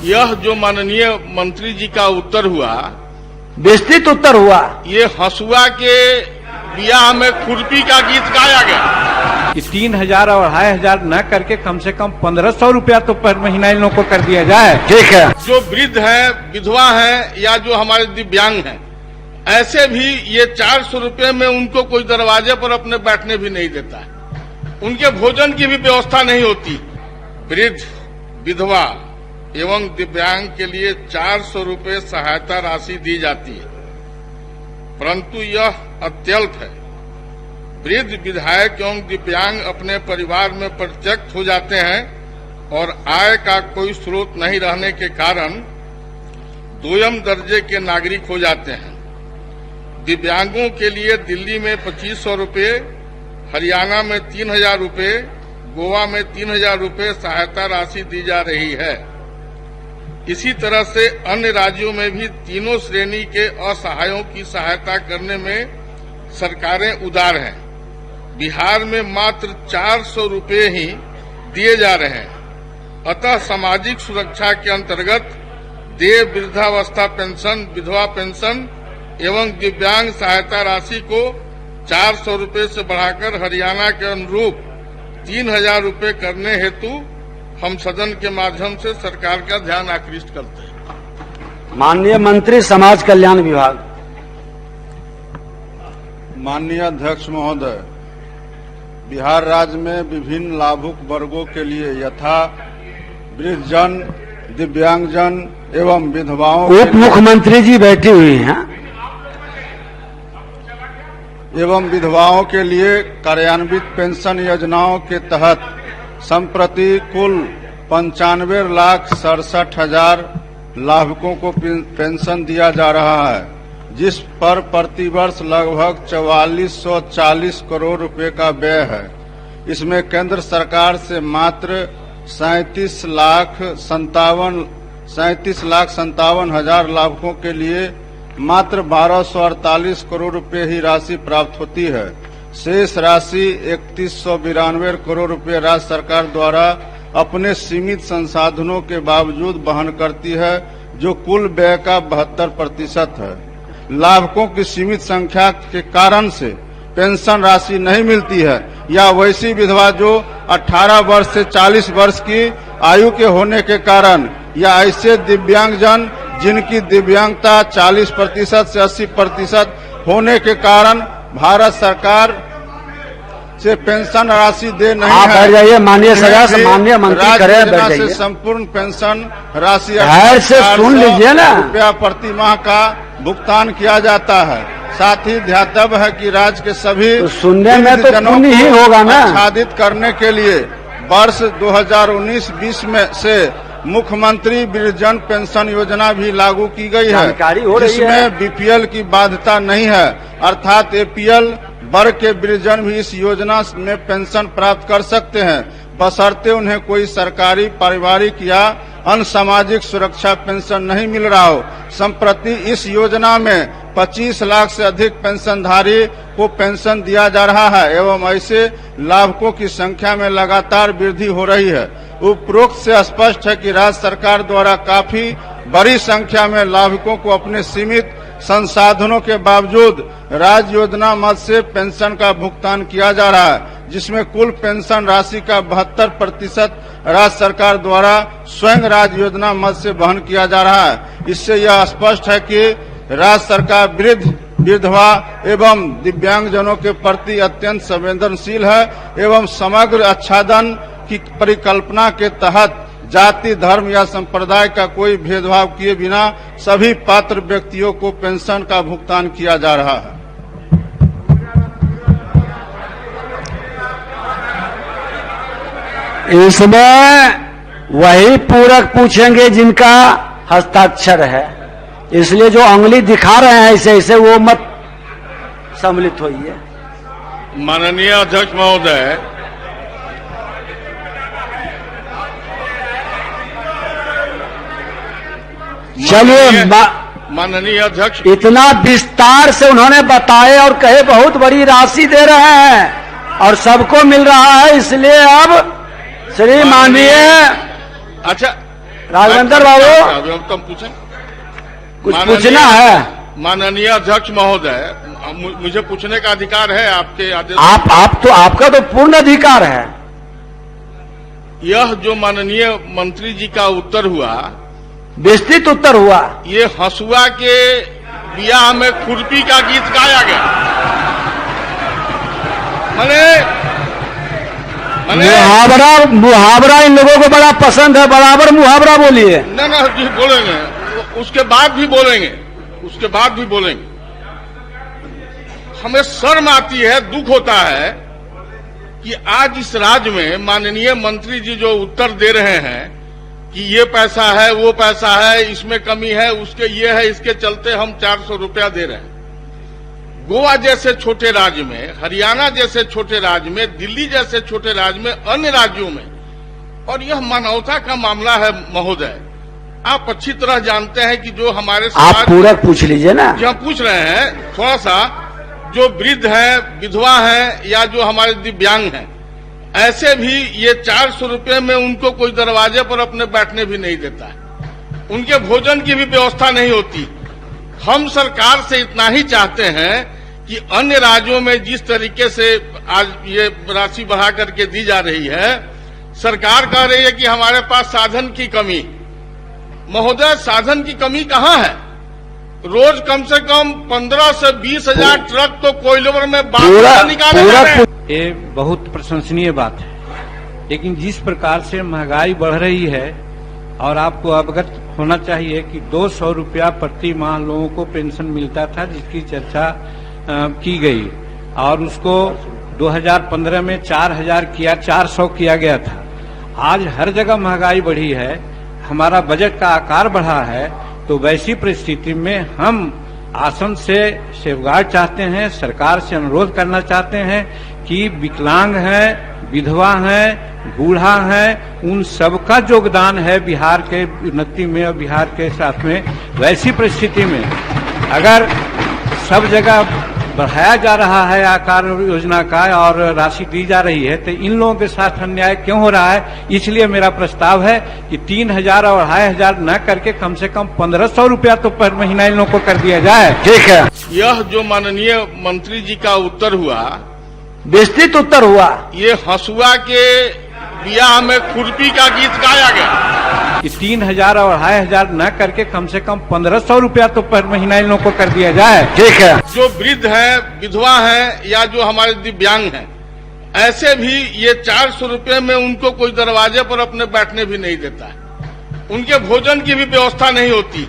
यह जो माननीय मंत्री जी का उत्तर हुआ, विस्तृत उत्तर हुआ, ये हसुआ के ब्याह में खुरपी का गीत गाया गया कि 3,000 और 2,500 न करके कम से कम 1,500 रुपया तो पर महीना इन लोगों को कर दिया जाए। ठीक है। जो वृद्ध है, विधवा है या जो हमारे दिव्यांग हैं, ऐसे भी ये 400 रुपये में उनको कोई दरवाजे पर अपने बैठने भी नहीं देता है। उनके भोजन की भी व्यवस्था नहीं होती। वृद्ध, विधवा एवं दिव्यांग के लिए 400 रुपये सहायता राशि दी जाती है, परंतु यह अत्यल्प है। वृद्ध, विधायक एवं दिव्यांग अपने परिवार में परित्यक्त हो जाते हैं और आय का कोई स्रोत नहीं रहने के कारण दोयम दर्जे के नागरिक हो जाते हैं। दिव्यांगों के लिए दिल्ली में 2,500 रुपये, हरियाणा में 3,000 रुपये, गोवा में 3,000 रुपये सहायता राशि दी जा रही है। इसी तरह से अन्य राज्यों में भी तीनों श्रेणी के असहायों की सहायता करने में सरकारें उदार हैं। बिहार में मात्र 400 रुपये ही दिए जा रहे हैं। अतः सामाजिक सुरक्षा के अंतर्गत देय वृद्धावस्था पेंशन, विधवा पेंशन एवं दिव्यांग सहायता राशि को 400 रुपये से बढ़ाकर हरियाणा के अनुरूप 3,000 रुपये करने हेतु हम सदन के माध्यम से सरकार का ध्यान आकृष्ट करते हैं। माननीय मंत्री समाज कल्याण विभाग। माननीय अध्यक्ष महोदय, बिहार राज्य में विभिन्न लाभुक वर्गों के लिए यथा वृद्धजन, दिव्यांगजन एवं विधवाओं, उप मुख्यमंत्री जी बैठी हुई हैं, एवं विधवाओं के लिए कार्यान्वित पेंशन योजनाओं के तहत संप्रति कुल 95,67,000 लाभुकों को पेंशन दिया जा रहा है, जिस पर प्रतिवर्ष लगभग 4,440 करोड़ रुपए का व्यय है। इसमें केंद्र सरकार से मात्र 37,57,000 लाभुकों के लिए मात्र 1,248 करोड़ रुपए ही राशि प्राप्त होती है। शेष राशि 3,192 करोड़ रुपए राज्य सरकार द्वारा अपने सीमित संसाधनों के बावजूद वहन करती है, जो कुल व्यय का 72% है। लाभुकों की सीमित संख्या के कारण से पेंशन राशि नहीं मिलती है, या वैसी विधवा जो 18 वर्ष से 40 वर्ष की आयु के होने के कारण, या ऐसे दिव्यांगजन जिनकी दिव्यांगता 40% से 80% होने के कारण भारत सरकार से पेंशन राशि दे नहीं है। बैठ जाइए माननीय सदस्य, माननीय मंत्री करे, बैठ जाइए। से संपूर्ण पेंशन राशि से सुन लीजिए ना, रुपया प्रति माह का भुगतान किया जाता है। साथ ही ध्यातव्य है कि राज्य के सभी तो सुनने में तो पुण्य ही होगा ना। आच्छादित करने के लिए वर्ष 2019-20 में से मुख्यमंत्री वृद्धजन पेंशन योजना भी लागू की गई है, जिसमें बीपीएल की बाध्यता नहीं है, अर्थात एपीएल वर्ग के वृद्धजन भी इस योजना में पेंशन प्राप्त कर सकते हैं, बशर्ते उन्हें कोई सरकारी, पारिवारिक या अन्य सामाजिक सुरक्षा पेंशन नहीं मिल रहा हो। संप्रति इस योजना में 25 लाख से अधिक पेंशनधारी को पेंशन दिया जा रहा है एवं ऐसे लाभुकों की संख्या में लगातार वृद्धि हो रही है। उपरोक्त से स्पष्ट है कि राज्य सरकार द्वारा काफी बड़ी संख्या में लाभुकों को अपने सीमित संसाधनों के बावजूद राज्य योजना मद से पेंशन का भुगतान किया जा रहा है, जिसमें कुल पेंशन राशि का 72% राज्य सरकार द्वारा स्वयं राज्य योजना मद से वहन किया जा रहा है। इससे यह स्पष्ट है कि राज्य सरकार वृद्ध, विधवा एवं दिव्यांगजनों के प्रति अत्यंत संवेदनशील है एवं समग्र आच्छादन की परिकल्पना के तहत जाति, धर्म या संप्रदाय का कोई भेदभाव किए बिना सभी पात्र व्यक्तियों को पेंशन का भुगतान किया जा रहा है। इसमें वही पूरक पूछेंगे जिनका हस्ताक्षर है, इसलिए जो उंगली दिखा रहे हैं ऐसे ऐसे वो मत सम्मिलित होइए। माननीय अध्यक्ष महोदय, चलिए माननीय अध्यक्ष, इतना विस्तार से उन्होंने बताए और कहे बहुत बड़ी राशि दे रहे हैं और सबको मिल रहा है, इसलिए अब श्री माननीय अच्छा राघवेंद्र बाबू तुम पूछें, कुछ पूछना है? माननीय अध्यक्ष महोदय, मुझे पूछने का अधिकार है आपके आदेश? आपका तो पूर्ण अधिकार है। यह जो माननीय मंत्री जी का उत्तर हुआ, विस्तृत उत्तर हुआ, ये हसुआ के बियाह में खुरपी का गीत गाया गया। मुहावरा इन लोगों को बड़ा पसंद है, बराबर मुहावरा बोलिए। ना जी बोलेंगे, उसके बाद भी बोलेंगे, उसके बाद भी बोलेंगे। हमें शर्म आती है, दुख होता है कि आज इस राज्य में माननीय मंत्री जी जो उत्तर दे रहे हैं कि ये पैसा है, वो पैसा है, इसमें कमी है, उसके ये है, इसके चलते हम 400 रुपया दे रहे हैं। गोवा जैसे छोटे राज्य में, हरियाणा जैसे छोटे राज्य में, दिल्ली जैसे छोटे राज्य में, अन्य राज्यों में, और यह मानवता का मामला है महोदय। आप अच्छी तरह जानते हैं कि जो हमारे आप पूरक पूछ लीजिए ना, जो पूछ रहे हैं थोड़ा सा, जो वृद्ध हैं, विधवा हैं, या जो हमारे दिव्यांग हैं, ऐसे भी ये 400 रुपये में उनको कोई दरवाजे पर अपने बैठने भी नहीं देता है, उनके भोजन की भी व्यवस्था नहीं होती। हम सरकार से इतना ही चाहते हैं कि अन्य राज्यों में जिस तरीके से आज ये राशि बढ़ा करके दी जा रही है, सरकार कह रही है कि हमारे पास साधन की कमी। महोदय, साधन की कमी कहाँ है? रोज कम से कम 15 से 20 हजार ट्रक तो कोयलोर में बाहर निकाले जा रहे हैं। ये बहुत प्रशंसनीय बात है, लेकिन जिस प्रकार से महंगाई बढ़ रही है, और आपको अवगत होना चाहिए कि 200 रुपया प्रति माह लोगों को पेंशन मिलता था, जिसकी चर्चा की गई, और उसको 2015 में 4000 किया, 400 किया गया था। आज हर जगह महंगाई बढ़ी है, हमारा बजट का आकार बढ़ा है, तो वैसी परिस्थिति में हम आसन से सेफगार्ड चाहते हैं, सरकार से अनुरोध करना चाहते हैं कि विकलांग हैं, विधवा हैं, बूढ़ा हैं, उन सबका योगदान है बिहार के उन्नति में और बिहार के साथ में। वैसी परिस्थिति में अगर सब जगह बढ़ाया जा रहा है आकार योजना का और राशि दी जा रही है, तो इन लोगों के साथ अन्याय क्यों हो रहा है? इसलिए मेरा प्रस्ताव है कि 3000 और 2500 न करके कम से कम 1500 रुपया तो पर महीना इन लोगों को कर दिया जाए। ठीक है। यह जो माननीय मंत्री जी का उत्तर हुआ, विस्तृत उत्तर हुआ, ये हसुआ के बियाह में खुरपी का गीत गाया गया कि 3000 और 2500 न करके कम से कम 1500 रुपया तो पर महीना इन लोगों को कर दिया जाए। ठीक है। जो वृद्ध हैं, विधवा हैं, या जो हमारे दिव्यांग हैं, ऐसे भी ये 400 रुपये में उनको कोई दरवाजे पर अपने बैठने भी नहीं देता है, उनके भोजन की भी व्यवस्था नहीं होती।